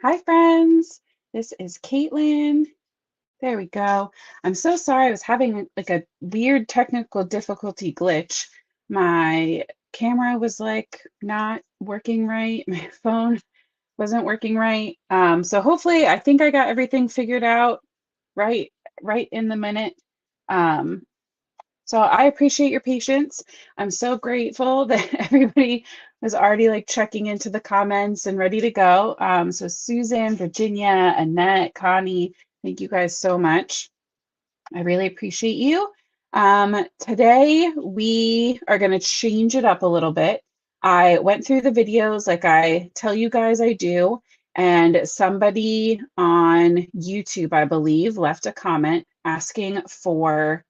Hi, friends. This is Caitlin. There we go. I'm so sorry. I was having like a weird technical difficulty glitch. My camera was like not working right. My phone wasn't working right. So hopefully, I think I got everything figured out right, right in the minute. Um, so I appreciate your patience. I'm so grateful that everybody was already like checking into the comments and ready to go. So Susan, Virginia, Annette, Connie, thank you guys so much. I really appreciate you. Today we are going to change it up a little bit. I went through the videos like I tell you guys I do, and somebody on YouTube, I believe, left a comment asking for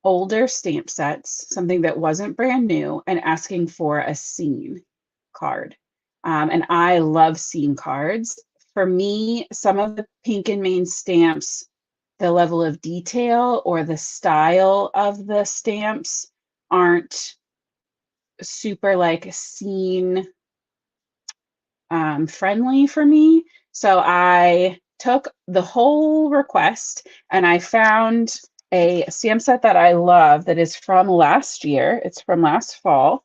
older stamp sets, something that wasn't brand new, and asking for a scene card. And I love scene cards. For me, some of the Pink and Main stamps, the level of detail or the style of the stamps aren't super like scene friendly for me. So I took the whole request and I found a stamp set that I love that is from last year. It's from last fall.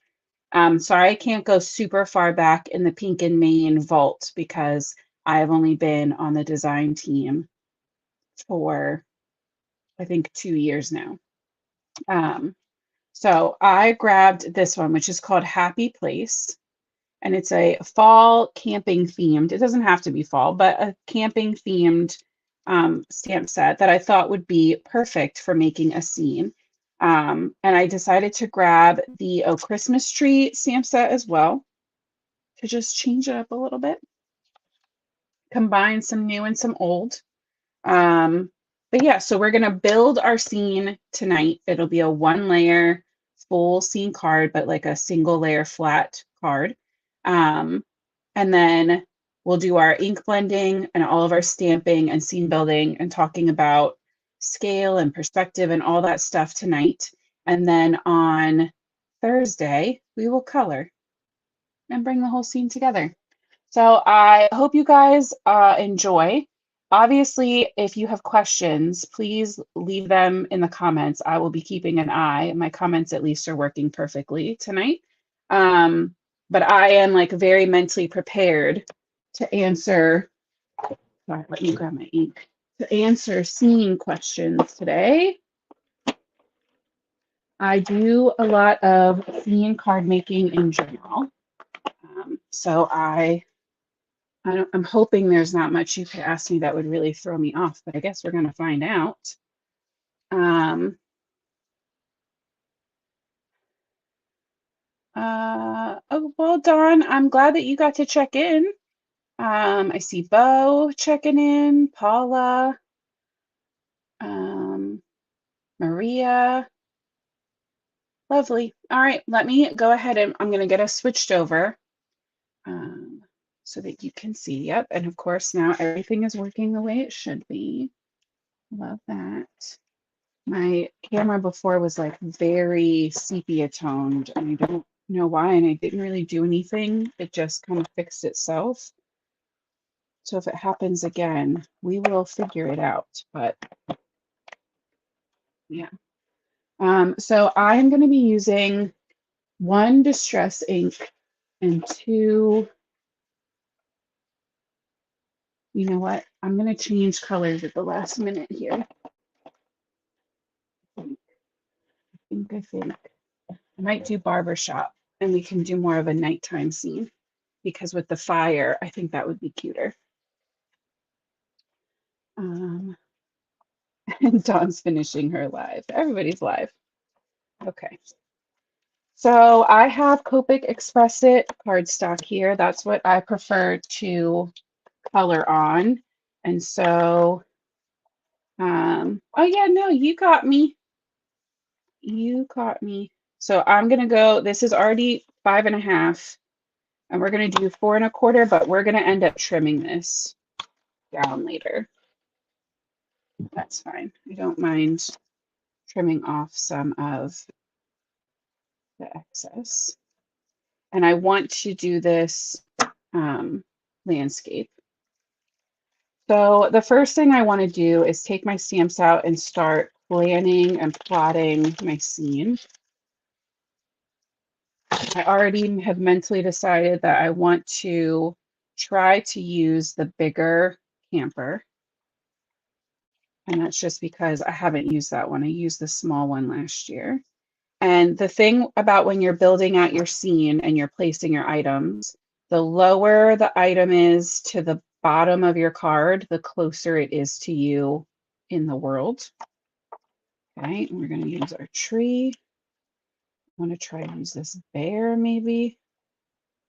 Sorry, I can't go super far back in the Pink and Main vault because I've only been on the design team for, I think, 2 years now. So I grabbed this one, which is called Happy Place. And it's a fall camping themed, it doesn't have to be fall, but a camping themed stamp set that I thought would be perfect for making a scene. And I decided to grab the Oh Christmas Tree stamp set as well to just change it up a little bit, combine some new and some old. But yeah, so we're gonna build our scene tonight. It'll be a 1-layer full scene card, but like a single layer flat card. And then we'll do our ink blending and all of our stamping and scene building and talking about scale and perspective and all that stuff tonight. And then on Thursday, we will color and bring the whole scene together. So I hope you guys enjoy. Obviously, if you have questions, please leave them in the comments. I will be keeping an eye. My comments at least are working perfectly tonight. But I am like very mentally prepared to answer, sorry, let me grab my ink, to answer scene questions today. I do a lot of scene card making in general. So I'm hoping there's not much you could ask me that would really throw me off, but I guess we're going to find out. Oh, well, Dawn, I'm glad that you got to check in. I see Bo checking in, Paula, Maria. Lovely. All right, let me go ahead and I'm going to get us switched over so that you can see. Yep, and of course now everything is working the way it should be. Love that. My camera before was like very sepia toned and I don't know why, and I didn't really do anything. It just kind of fixed itself. So if it happens again, we will figure it out, but yeah. So I'm going to be using 1 distress ink and 2, you know what? I'm going to change colors at the last minute here. I think I might do barbershop and we can do more of a nighttime scene because with the fire, I think that would be cuter. And Dawn's finishing her live. Everybody's live. Okay. So I have Copic Express It cardstock here. That's what I prefer to color on. And so, oh yeah, no, you got me. You caught me. So I'm gonna go, this is already 5.5, and we're gonna do 4 1/4, but we're gonna end up trimming this down later. That's fine. I don't mind trimming off some of the excess. And I want to do this landscape. So the first thing I want to do is take my stamps out and start planning and plotting my scene. I already have mentally decided that I want to try to use the bigger camper. And that's just because I haven't used that one. I used the small one last year. And the thing about when you're building out your scene and you're placing your items, the lower the item is to the bottom of your card, the closer it is to you in the world. Okay, and we're going to use our tree. I want to try and use this bear maybe.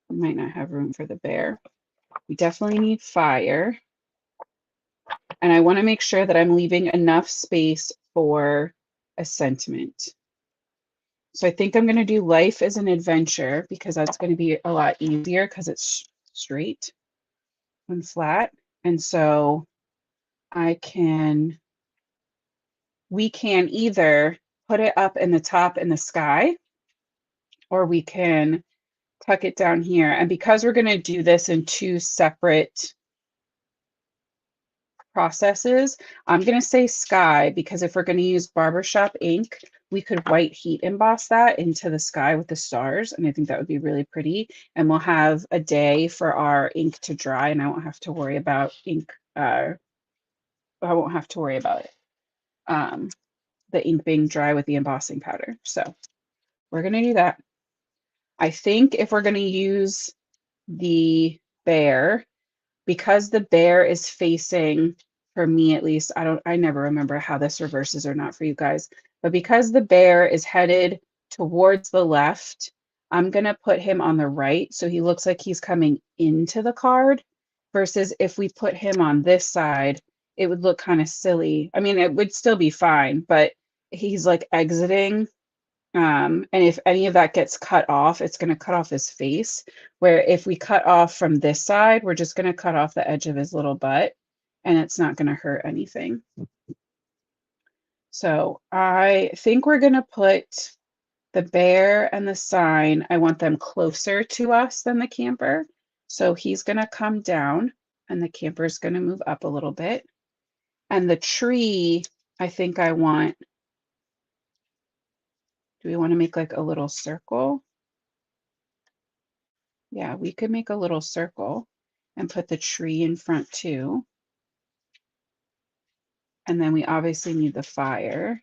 We might not have room for the bear. We definitely need fire. And I want to make sure that I'm leaving enough space for a sentiment. So I think I'm going to do life as an adventure because that's going to be a lot easier because it's straight and flat. And so we can either put it up in the top in the sky, or we can tuck it down here. And because we're going to do this in two separate processes, I'm going to say sky because if we're going to use barbershop ink, we could white heat emboss that into the sky with the stars. And I think that would be really pretty. And we'll have a day for our ink to dry and I won't have to worry about ink. I won't have to worry about it. The ink being dry with the embossing powder. So we're going to do that. I think if we're going to use the bear, because the bear is facing, for me at least, I never remember how this reverses or not for you guys, but because the bear is headed towards the left, I'm going to put him on the right so he looks like he's coming into the card, versus if we put him on this side, it would look kind of silly. I mean, it would still be fine, but he's like exiting. And if any of that gets cut off, it's going to cut off his face. Where if we cut off from this side, we're just going to cut off the edge of his little butt and it's not going to hurt anything. So I think we're going to put the bear and the sign, I want them closer to us than the camper. So he's going to come down and the camper is going to move up a little bit. And the tree, I think I want, do we want to make like a little circle? Yeah, we could make a little circle and put the tree in front too. And then we obviously need the fire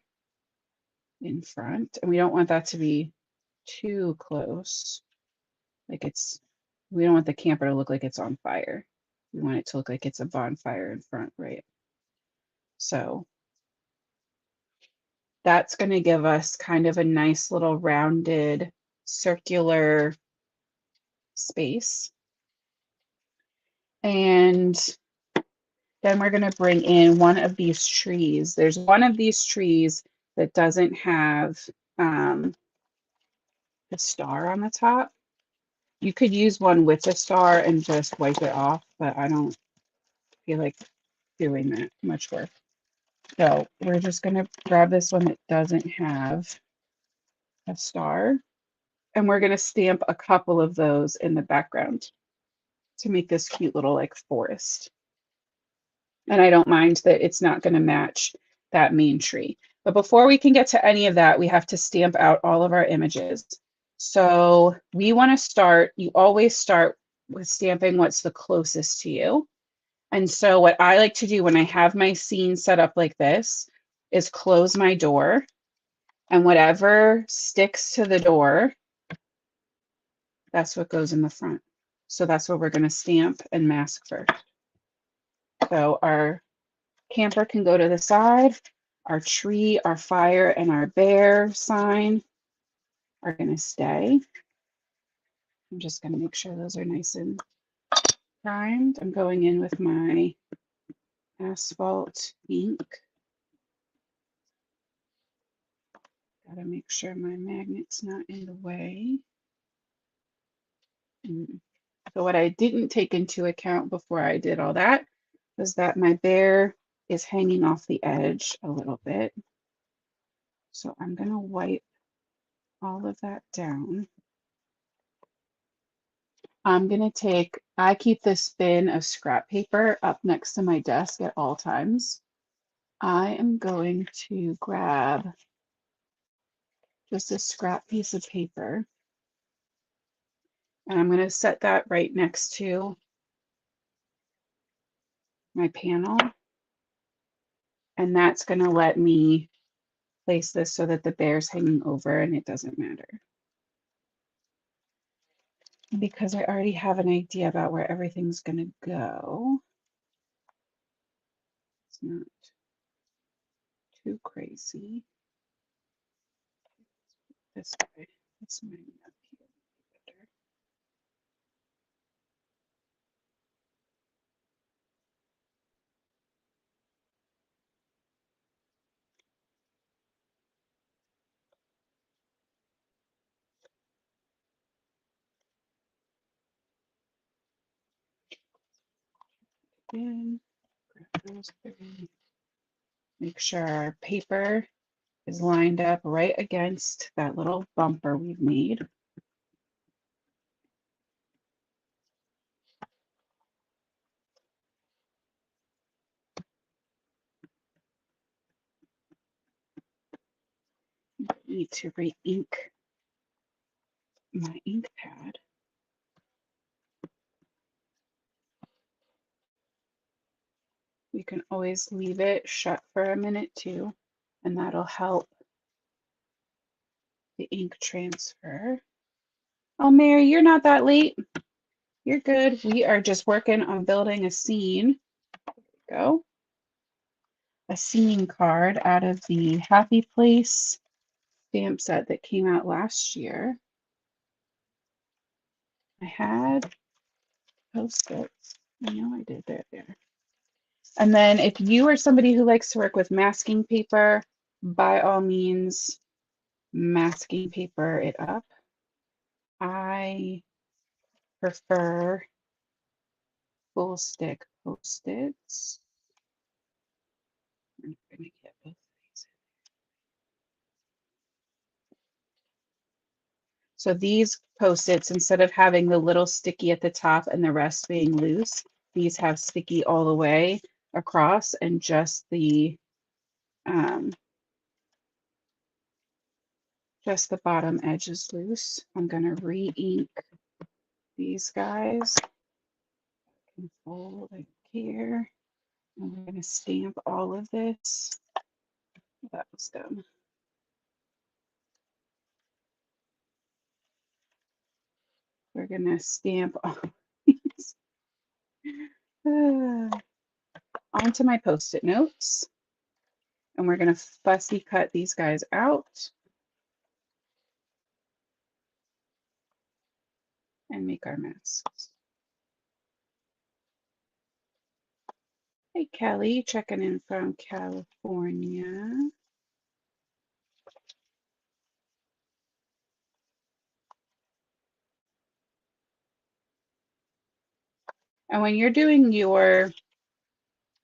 in front. And we don't want that to be too close. Like we don't want the camper to look like it's on fire. We want it to look like it's a bonfire in front, right? So that's going to give us kind of a nice little rounded circular space. And then we're going to bring in one of these trees. There's one of these trees that doesn't have the star on the top. You could use one with the star and just wipe it off, but I don't feel like doing that much work. So we're just going to grab this one that doesn't have a star, and we're going to stamp a couple of those in the background to make this cute little like forest. And I don't mind that it's not going to match that main tree. But before we can get to any of that, we have to stamp out all of our images. So we want to start, you always start with stamping what's the closest to you. And so what I like to do when I have my scene set up like this is close my door, and whatever sticks to the door, that's what goes in the front. So that's what we're going to stamp and mask first. So our camper can go to the side. Our tree, our fire, and our bear sign are going to stay. I'm just going to make sure those are nice and primed. I'm going in with my asphalt ink. Got to make sure my magnet's not in the way. So what I didn't take into account before I did all that was that my bear is hanging off the edge a little bit. So I'm going to wipe all of that down. I'm gonna take, I keep this bin of scrap paper up next to my desk at all times. I am going to grab just a scrap piece of paper, and I'm gonna set that right next to my panel. And that's gonna let me place this so that the bear's hanging over and it doesn't matter. Because I already have an idea about where everything's gonna go, it's not too crazy. This way, this might not be better. Again, grab those three. Make sure our paper is lined up right against that little bumper we've made. I need to re-ink my ink pad. You can always leave it shut for a minute too, and that'll help the ink transfer. Oh, Mary, you're not that late. You're good. We are just working on building a scene. There we go. A scene card out of the Happy Place stamp set that came out last year. I had Post-its. I know I did there. And then if you are somebody who likes to work with masking paper, by all means, masking paper it up. I prefer full stick Post-its. I'm gonna get both of these. So these Post-its, instead of having the little sticky at the top and the rest being loose, these have sticky all the way across and just the bottom edge is loose. I'm gonna re-ink these guys. And fold it here. And we're gonna stamp all of this. That was done. We're gonna stamp all these onto my Post-it notes. And we're gonna fussy cut these guys out and make our masks. Hey, Kelly, checking in from California. And when you're doing your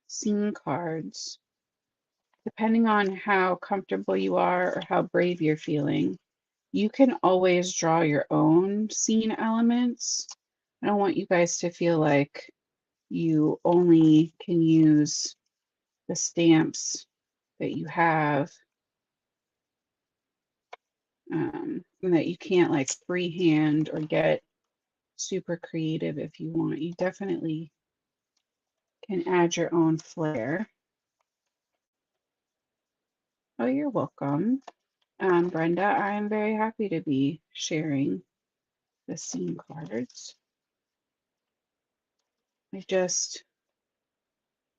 scene cards, depending on how comfortable you are or how brave you're feeling, you can always draw your own scene elements. I don't want you guys to feel like you only can use the stamps that you have, and that you can't like freehand or get super creative if you want. You definitely can add your own flair. Oh, you're welcome. Brenda, I am very happy to be sharing the scene cards.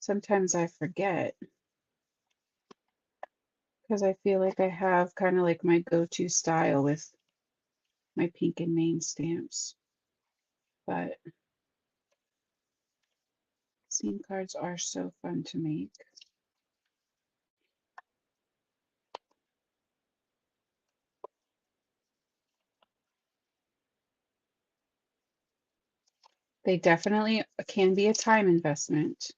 Sometimes I forget because I feel like I have kind of like my go-to style with my pink and Maine stamps. But scene cards are so fun to make. They definitely can be a time investment.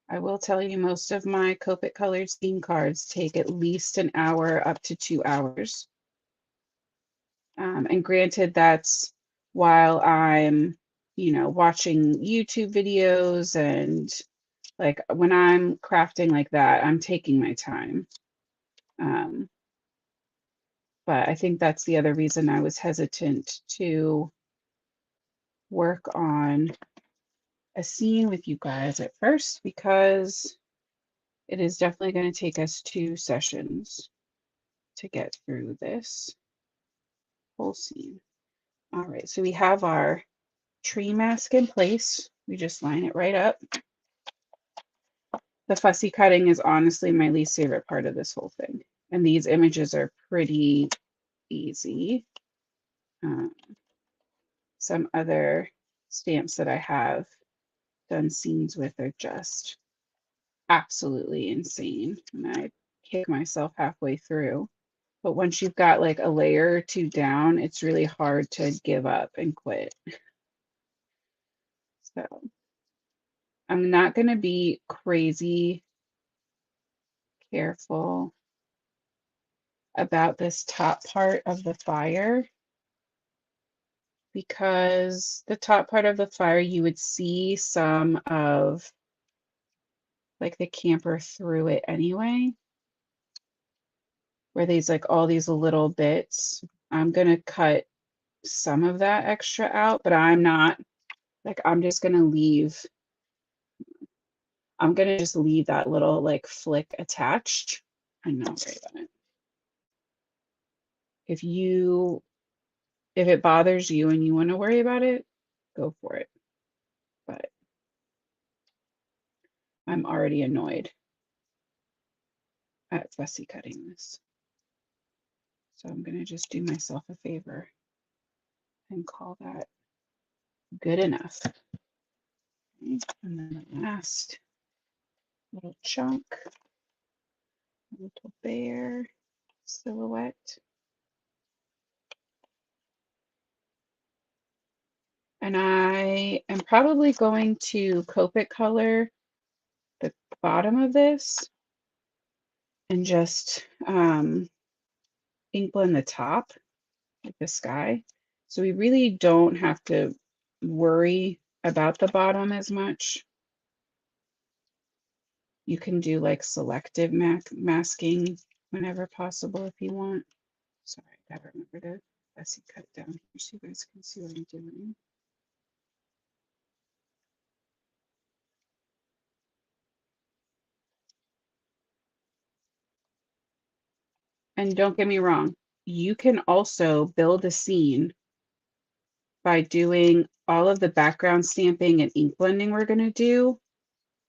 I will tell you, most of my Copic colored scene cards take at least an hour up to 2 hours. And granted, that's while I'm you know, watching YouTube videos, and like when I'm crafting like that, I'm taking my time. But I think that's the other reason I was hesitant to work on a scene with you guys at first, because it is definitely going to take us 2 sessions to get through this whole scene. All right, so we have our tree mask in place. We just line it right up. The fussy cutting is honestly my least favorite part of this whole thing. And these images are pretty easy. Some other stamps that I have done scenes with are just absolutely insane. And I kick myself halfway through. But once you've got like a layer or 2 down, it's really hard to give up and quit. So I'm not going to be crazy careful about this top part of the fire, because the top part of the fire, you would see some of like the camper through it anyway, where there's like all these little bits. I'm going to cut some of that extra out, but I'm not like, I'm just going to leave, I'm going to just leave that little like flick attached and not worry about it. If it bothers you and you want to worry about it, go for it. But I'm already annoyed at fussy cutting this. So I'm going to just do myself a favor and call that good enough. Okay. And then the last little chunk, little bear silhouette. And I am probably going to Copic color the bottom of this and just ink blend the top, like the sky. So we really don't have to worry about the bottom as much. You can do like selective masking whenever possible if you want. Sorry, I gotta remember to fussy cut down here so you guys can see what I'm doing. And don't get me wrong, you can also build a scene by doing all of the background stamping and ink blending we're going to do,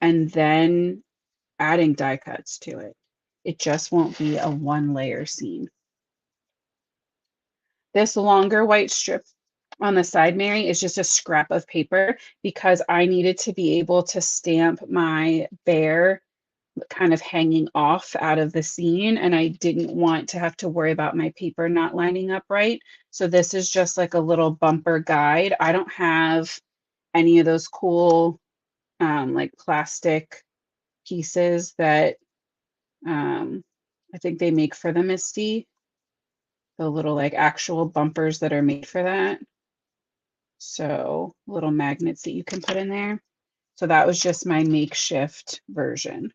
and then adding die cuts to it. It just won't be a 1-layer scene. This longer white strip on the side, Mary, is just a scrap of paper because I needed to be able to stamp my bear kind of hanging off out of the scene, and I didn't want to have to worry about my paper not lining up right. So this is just like a little bumper guide. I don't have any of those cool like plastic pieces that I think they make for the Misty, the little like actual bumpers that are made for that. So little magnets that you can put in there. So that was just my makeshift version.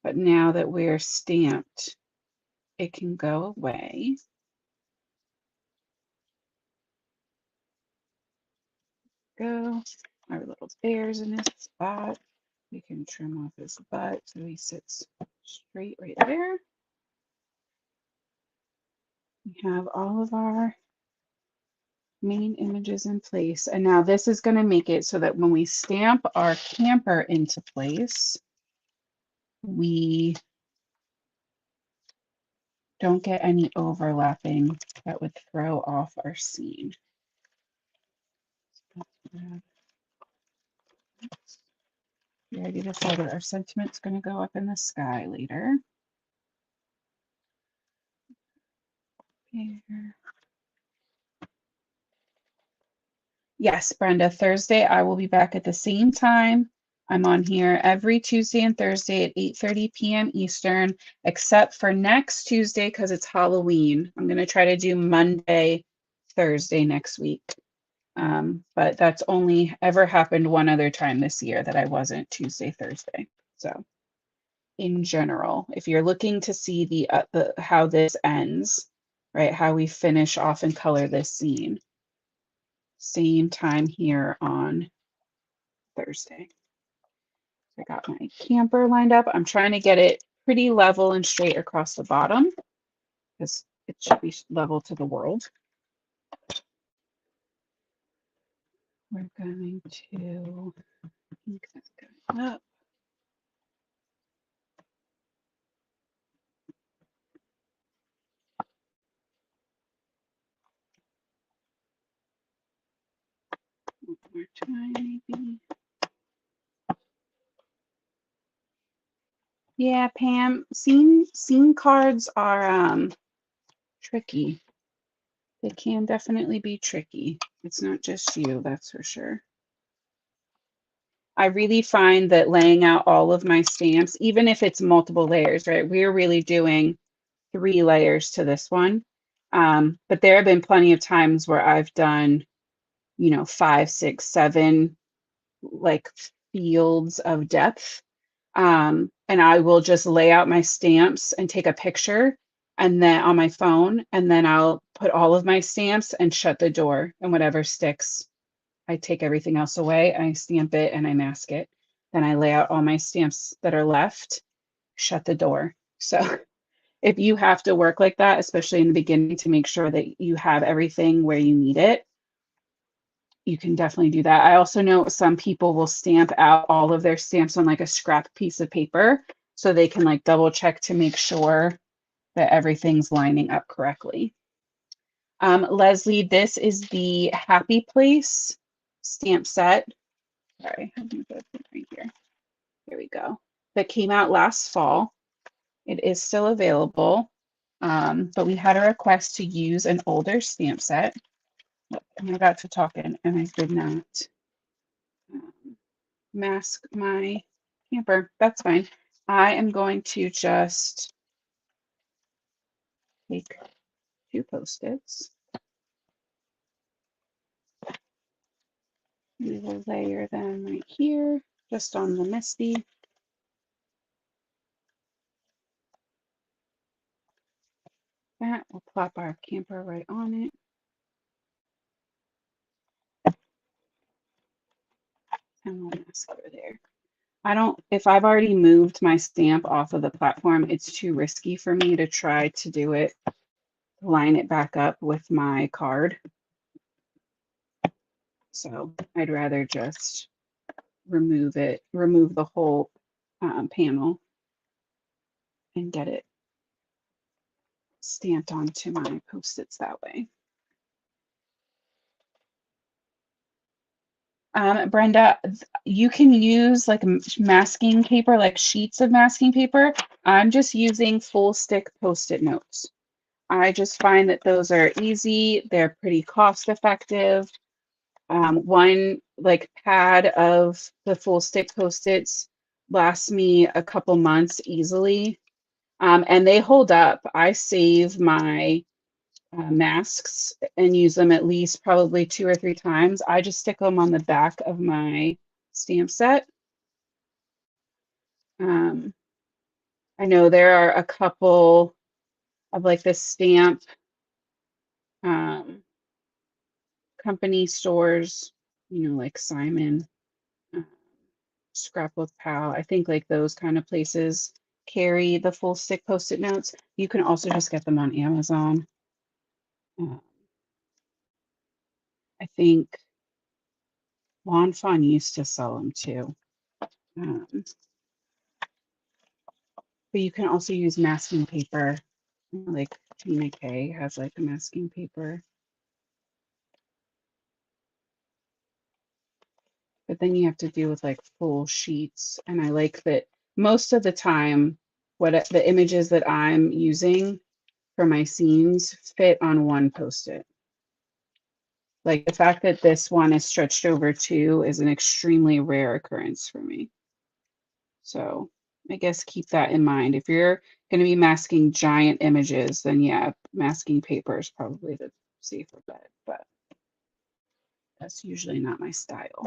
But now that we're stamped, it can go away. Go. Our little bear's in his spot. We can trim off his butt so he sits straight right there. We have all of our main images in place. And now this is going to make it so that when we stamp our camper into place, we don't get any overlapping that would throw off our scene. We already decided our sentiment's going to go up in the sky later. Here. Yes, Brenda, Thursday I will be back at the same time. I'm on here every Tuesday and Thursday at 8:30 p.m. Eastern, except for next Tuesday because it's Halloween. I'm going to try to do Monday, Thursday next week. But that's only ever happened one other time this year that I wasn't Tuesday, Thursday. So in general, if you're looking to see the how this ends, right, how we finish off and color this scene, same time here on Thursday. I got my camper lined up. I'm trying to get it pretty level and straight across the bottom because it should be level to the world. We're going to ink that guy up. One more time, maybe. Yeah, Pam, scene cards are tricky. They can definitely be tricky. It's not just you, that's for sure. I really find that laying out all of my stamps, even if it's multiple layers, right? We're really doing 3 layers to this one. But there have been plenty of times where I've done, 5, 6, 7 like fields of depth. And I will just lay out my stamps and take a picture and then on my phone, and then I'll put all of my stamps and shut the door, and whatever sticks, I take everything else away, I stamp it and I mask it. Then I lay out all my stamps that are left, shut the door. So if you have to work like that, especially in the beginning to make sure that you have everything where you need it, you can definitely do that. I also know some people will stamp out all of their stamps on like a scrap piece of paper so they can like double check to make sure that everything's lining up correctly. Leslie, this is the Happy Place stamp set. Sorry, I'm gonna put it right here. Here we go. That came out last fall. It is still available, but we had a request to use an older stamp set. And I got to talking and I did not mask my camper. That's fine. I am going to just take 2 Post-its. We will layer them right here, just on the Misty. That will plop our camper right on it. And we'll mask over there. If I've already moved my stamp off of the platform, it's too risky for me to try to do it, line it back up with my card. So I'd rather just remove the whole panel and get it stamped onto my Post-its that way. Brenda, you can use like masking paper, like sheets of masking paper. I'm just using full stick Post-it notes. I just find that those are easy. They're pretty cost effective. One like pad of the full stick Post-its lasts me a couple months easily. And they hold up. I save my masks and use them at least probably 2 or 3 times. I just stick them on the back of my stamp set. I know there are a couple of like the stamp company stores, like Simon, Scrapbook Pal. I think like those kind of places carry the full stick Post-it notes. You can also just get them on Amazon. I think Lawn Fawn used to sell them too. But you can also use masking paper. Like Tina K has like a masking paper. But then you have to deal with like full sheets. And I like that most of the time, the images that I'm using for my scenes fit on one Post-it. Like the fact that this one is stretched over 2 is an extremely rare occurrence for me. So I guess keep that in mind. If you're going to be masking giant images, then yeah, masking paper is probably the safer bet. But That's usually not my style.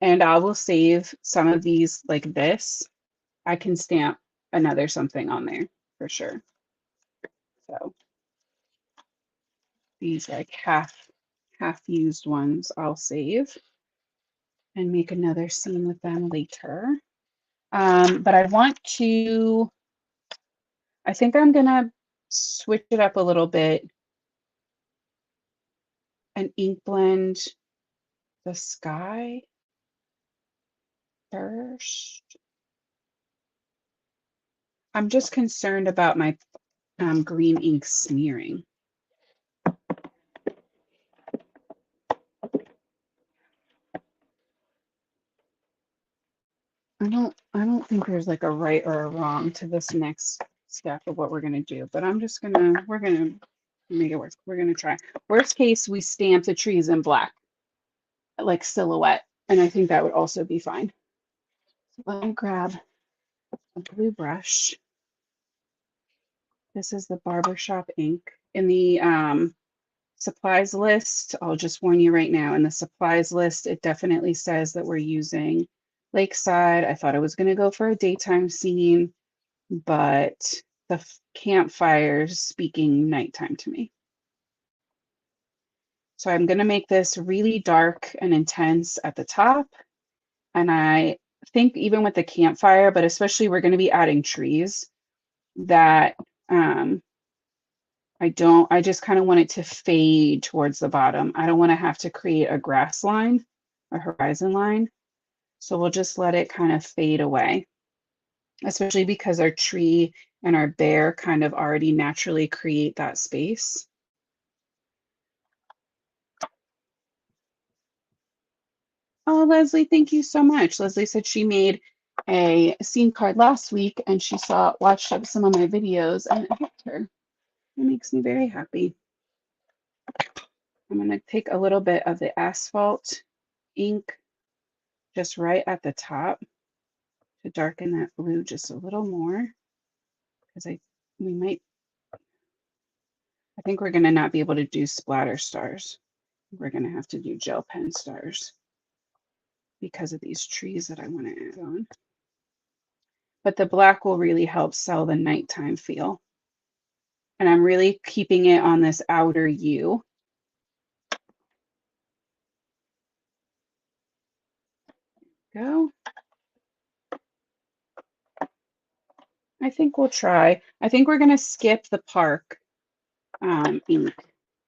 And I will save some of these like this. I can stamp another something on there for sure. So these like half used ones I'll save and make another scene with them later. But I think I'm gonna switch it up a little bit and ink blend the sky first. I'm just concerned about my green ink smearing. I don't think there's like a right or a wrong to this next step of what we're gonna do, but we're gonna make it work. We're gonna try. Worst case, we stamp the trees in black, like silhouette, and I think that would also be fine. So let me grab a blue brush. This is the barbershop ink. In the supplies list, I'll just warn you right now, in the supplies list, it definitely says that we're using Lakeside. I thought I was going to go for a daytime scene, but the campfire's speaking nighttime to me. So I'm going to make this really dark and intense at the top. And I think even with the campfire, but especially we're going to be adding trees, that I just kind of want it to fade towards the bottom. I don't want to have to create a grass line, a horizon line. So we'll just let it kind of fade away, especially because our tree and our bear kind of already naturally create that space. Oh, Leslie, thank you so much. Leslie said she made a scene card last week and she watched up some of my videos and it helped her. It makes me very happy. I'm going to take a little bit of the asphalt ink just right at the top to darken that blue just a little more, because I think we're going to not be able to do splatter stars. We're going to have to do gel pen stars because of these trees that I want to add on. But the black will really help sell the nighttime feel. And I'm really keeping it on this outer U. Go. I think we'll try. I think we're going to skip the park ink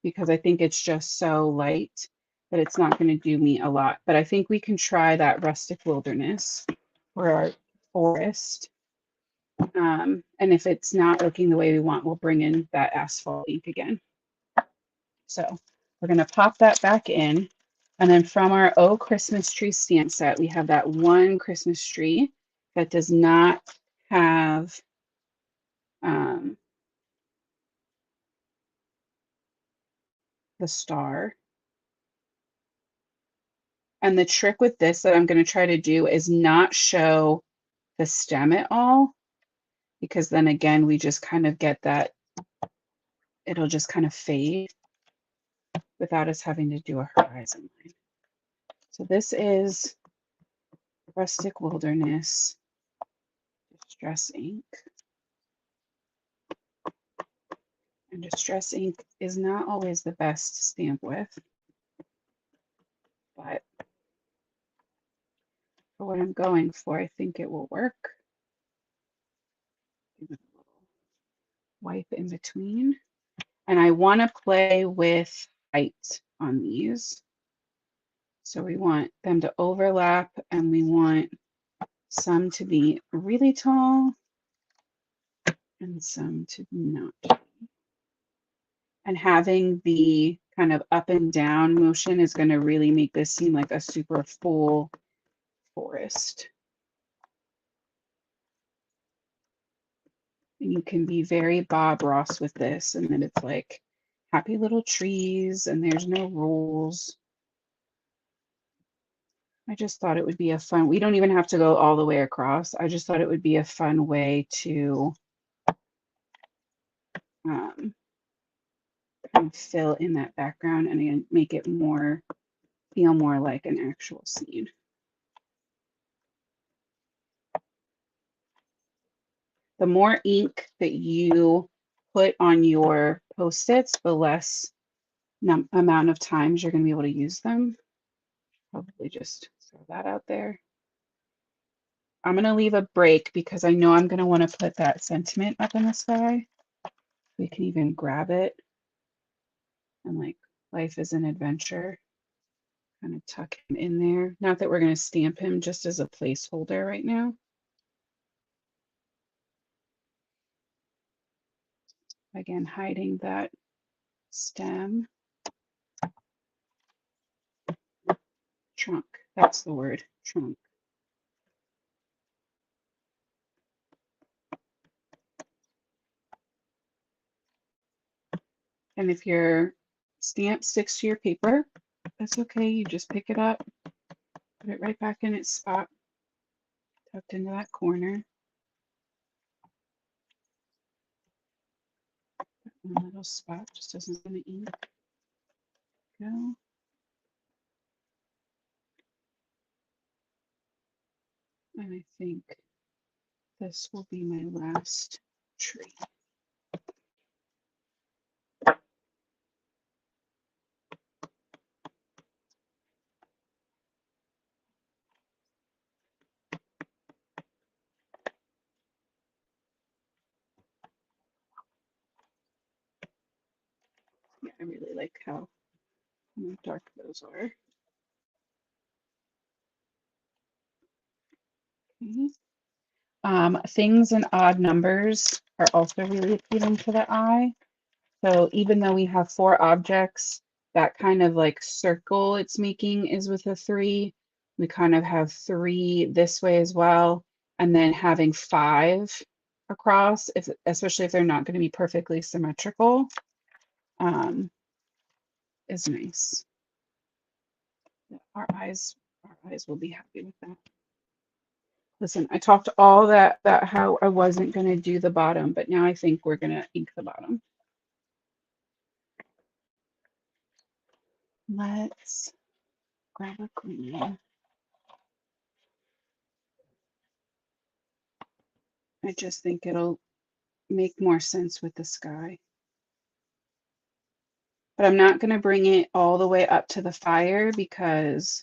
because I think it's just so light that it's not going to do me a lot. But I think we can try that rustic wilderness or our forest. And if it's not looking the way we want, we'll bring in that asphalt ink again. So we're going to pop that back in. And then from our Oh Christmas Tree stamp set, we have that one Christmas tree that does not have the star. And the trick with this that I'm going to try to do is not show the stem at all, because then again, we just kind of get that, it'll just kind of fade without us having to do a horizon line. So this is Rustic Wilderness Distress ink. And distress ink is not always the best to stamp with, but for what I'm going for, I think it will work. Give it a little wipe in between. And I want to play with height on these. So we want them to overlap and we want some to be really tall and some to not. And having the kind of up and down motion is going to really make this seem like a super full forest. And you can be very Bob Ross with this, and then it's like happy little trees and there's no rules. I just thought it would be a fun, we don't even have to go all the way across. I just thought it would be a fun way to kind of fill in that background and again, make it feel more like an actual scene. The more ink that you put on your Post-its, the less amount of times you're going to be able to use them. Probably just throw that out there. I'm going to leave a break because I know I'm going to want to put that sentiment up in the sky. We can even grab it and like life is an adventure. Kind of tuck him in there. Not that we're going to stamp him, just as a placeholder right now. Again, hiding that stem. Trunk, that's the word, trunk. And if your stamp sticks to your paper, that's okay. You just pick it up, put it right back in its spot, tucked into that corner. One little spot just doesn't want to ink. Go. And I think this will be my last tree. Yeah, I really like how dark those are. Okay. Things in odd numbers are also really appealing to the eye. So even though we have 4 objects, that kind of like circle it's making is with a 3. We kind of have 3 this way as well. And then having 5 across, especially if they're not going to be perfectly symmetrical, is nice. Our eyes will be happy with that. Listen, I talked all that how I wasn't going to do the bottom, but now I think we're going to ink the bottom. Let's grab a green. I just think it'll make more sense with the sky. But I'm not going to bring it all the way up to the fire because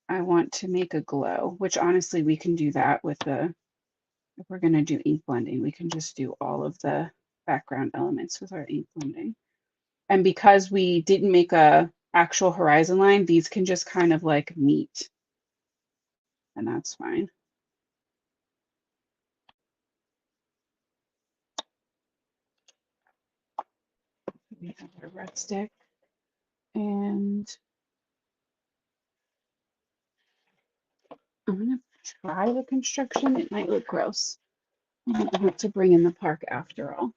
I want to make a glow, which honestly we can do that with if we're going to do ink blending, we can just do all of the background elements with our ink blending. And because we didn't make a actual horizon line, these can just kind of like meet. And that's fine. We have our Rustic. And I'm going to try the construction. It might look gross. I want to bring in the park after all.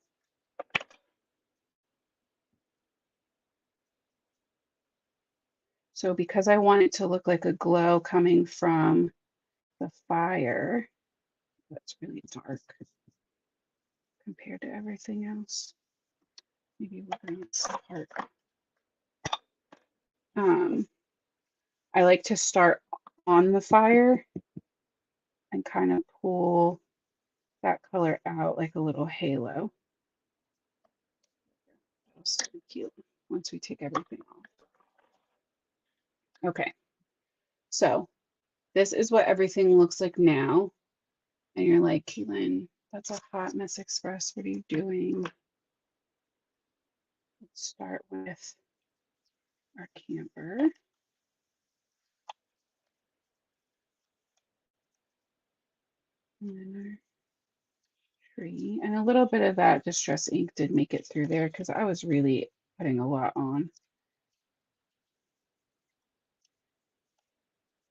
So because I want it to look like a glow coming from the fire, that's really dark compared to everything else. Maybe we'll bring it to the park. I like to start on the fire and kind of pull that color out like a little halo. That's so cute once we take everything off. Okay, so this is what everything looks like now. And you're like, Keelan, that's a hot mess express. What are you doing? Let's start with our camper. And then our tree. And a little bit of that distress ink did make it through there because I was really putting a lot on.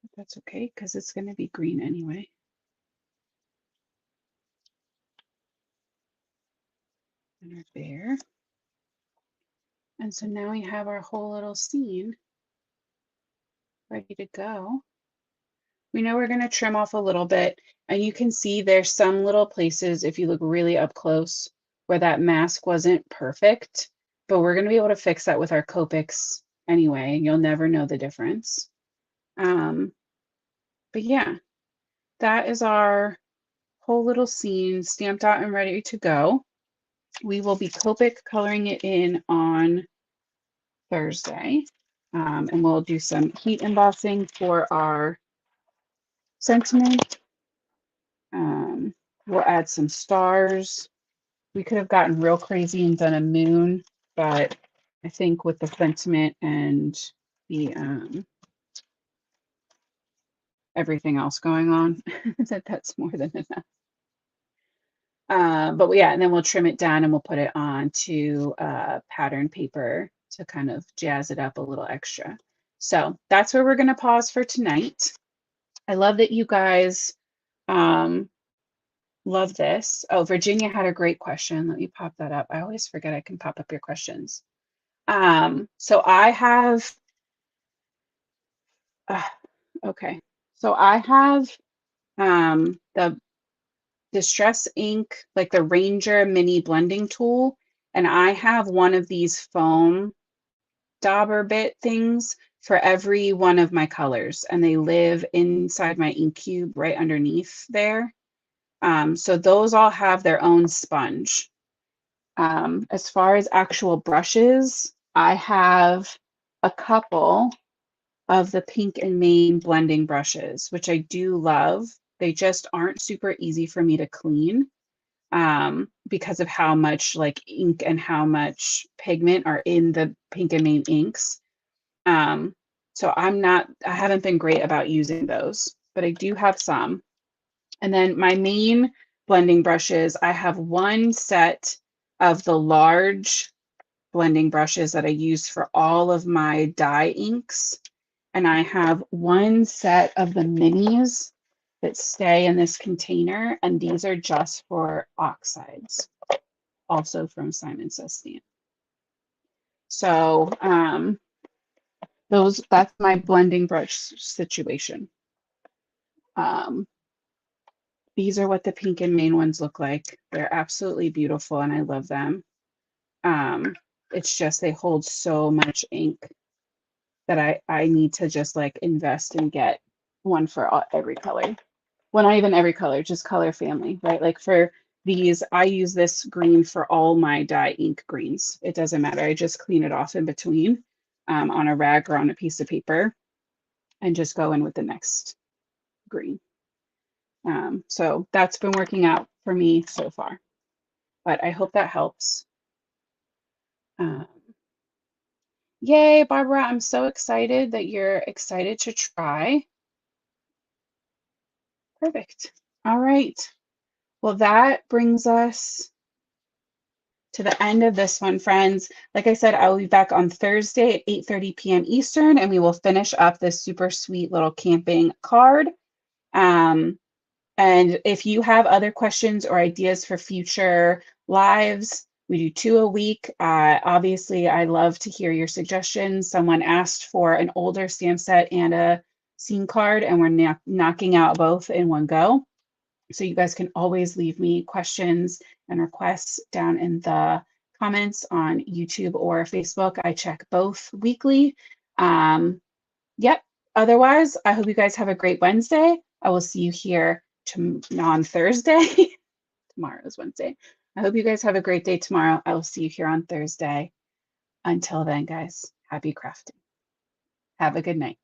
But that's okay because it's going to be green anyway. And our bear. And so now we have our whole little scene ready to go. We know we're going to trim off a little bit, and you can see there's some little places, if you look really up close, where that mask wasn't perfect. but we're going to be able to fix that with our Copics anyway. You'll never know the difference. But yeah, that is our whole little scene stamped out and ready to go. We will be Copic coloring it in on Thursday. And we'll do some heat embossing for our sentiment. We'll add some stars. We could have gotten real crazy and done a moon, but I think with the sentiment and the everything else going on, that's more than enough. But yeah, and then we'll trim it down and we'll put it onto pattern paper to kind of jazz it up a little extra. So that's where we're going to pause for tonight. I love that you guys love this. Oh, Virginia had a great question. Let me pop that up. I always forget I can pop up your questions. So I have, okay. So I have the Distress ink, like the Ranger mini blending tool. And I have one of these foam dauber bit things for every one of my colors. And they live inside my ink cube right underneath there. So those all have their own sponge. As far as actual brushes, I have a couple of the Pink and Main blending brushes, which I do love. They just aren't super easy for me to clean because of how much like ink and how much pigment are in the Pink and Main inks. So I haven't been great about using those, but I do have some. And then my main blending brushes, I have one set of the large blending brushes that I use for all of my dye inks. And I have one set of the minis that stay in this container. And these are just for oxides, also from Simon Says Stamp. So that's my blending brush situation. These are what the Pink and Main ones look like. They're absolutely beautiful and I love them. It's just they hold so much ink that I need to just like invest and get one for every color. Well, not even every color, just color family, right? Like for these, I use this green for all my dye ink greens. It doesn't matter. I just clean it off in between on a rag or on a piece of paper and just go in with the next green. So that's been working out for me so far, but I hope that helps. Yay, Barbara, I'm so excited that you're excited to try. Perfect. All right. Well, that brings us to the end of this one, friends. Like I said, I will be back on Thursday at 8:30 p.m. Eastern, and we will finish up this super sweet little camping card. And if you have other questions or ideas for future lives, we do 2 a week. Obviously, I love to hear your suggestions. Someone asked for an older stamp set and a scene card, and we're knocking out both in one go. So you guys can always leave me questions and requests down in the comments on YouTube or Facebook. I check both weekly. Yep. Otherwise, I hope you guys have a great Wednesday. I will see you here on Thursday. Tomorrow is Wednesday. I hope you guys have a great day tomorrow. I will see you here on Thursday. Until then, guys, happy crafting. Have a good night.